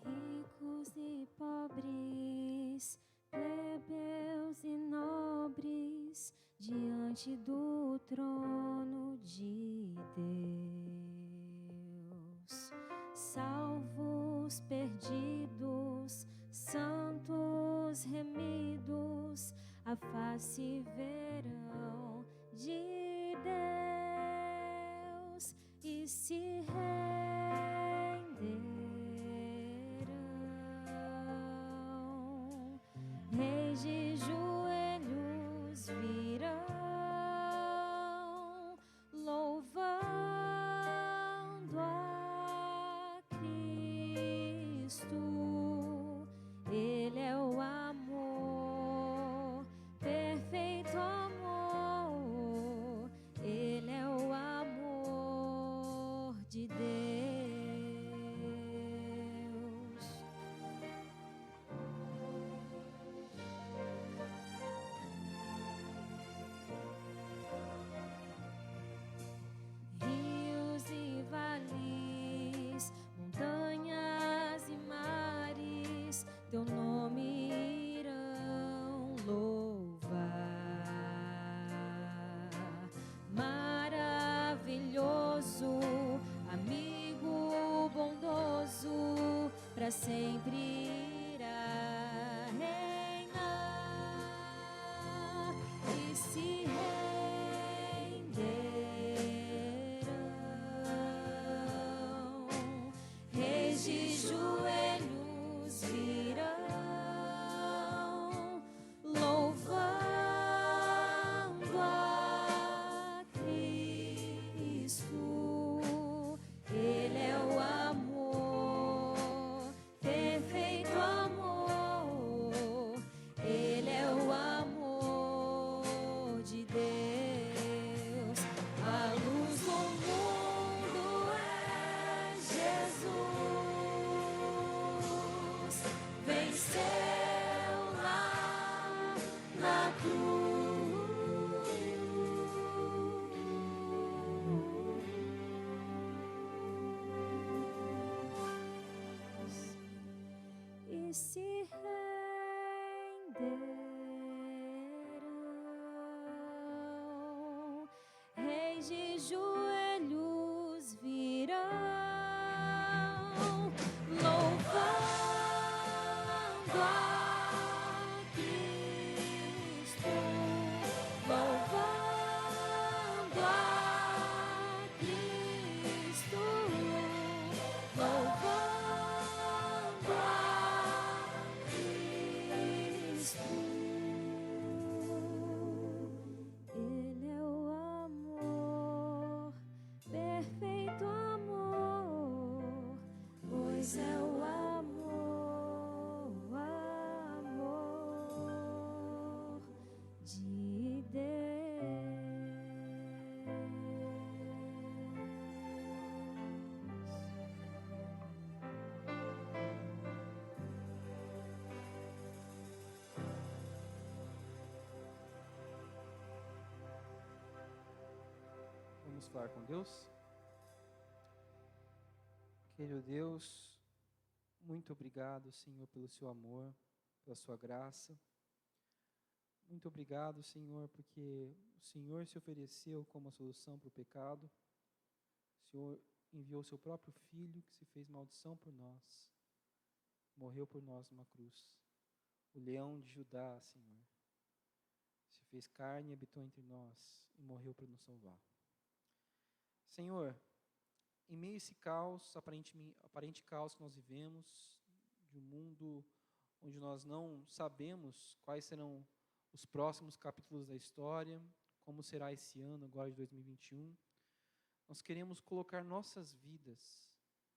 Ricos e pobres, plebeus e nobres, diante do trono de Deus. Salvos, perdidos, santos, remidos, a face verão de Deus e se renderão. Reis de joelhos virão, louvando a Cristo. Ele é o amor, perfeito amor. Ele é o amor de Deus. Rios e vales, montanhas e mares, teu nome irão louvar. Maravilhoso, amigo bondoso, para sempre irá reinar e se renderão. Reis de joelhos virão, louvando a Cristo. Ele é o amor, perfeito amor. Ele é o amor de Deus. A luz do mundo é Jesus. Venceu na cruz e se renderão. Reis de joelhos virão, louvando a Cristo, louvando a Cristo, louvando a Cristo. Ele é o amor, perfeito amor, pois é o amor, amor de Vamos falar com Deus? Querido Deus, muito obrigado, Senhor, pelo seu amor, pela sua graça. Muito obrigado, Senhor, porque o Senhor se ofereceu como a solução para o pecado. O Senhor enviou seu próprio Filho, que se fez maldição por nós, morreu por nós numa cruz. O leão de Judá, Senhor, fez carne e habitou entre nós e morreu para nos salvar. Senhor, em meio a esse caos, aparente caos que nós vivemos, de um mundo onde nós não sabemos quais serão os próximos capítulos da história, como será esse ano agora de 2021, nós queremos colocar nossas vidas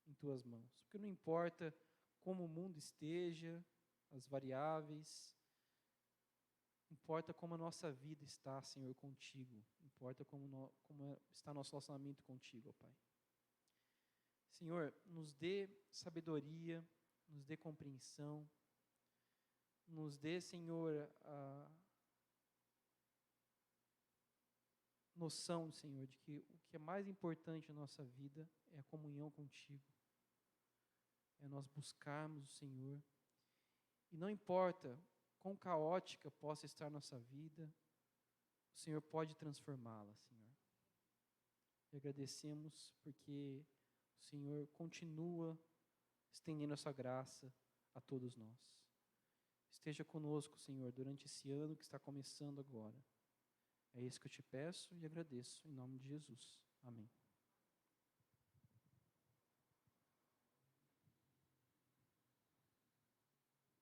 em Tuas mãos, porque não importa como o mundo esteja, as variáveis, importa como a nossa vida está, Senhor, contigo, importa como está nosso relacionamento contigo, ó Pai. Senhor, nos dê sabedoria, nos dê compreensão, nos dê, Senhor, a noção, Senhor, de que o que é mais importante na nossa vida é a comunhão contigo, é nós buscarmos o Senhor, e não importa quão caótica possa estar a nossa vida, o Senhor pode transformá-la, Senhor. E agradecemos porque o Senhor continua estendendo a sua graça a todos nós. Esteja conosco, Senhor, durante esse ano que está começando agora. É isso que eu te peço e agradeço, em nome de Jesus. Amém.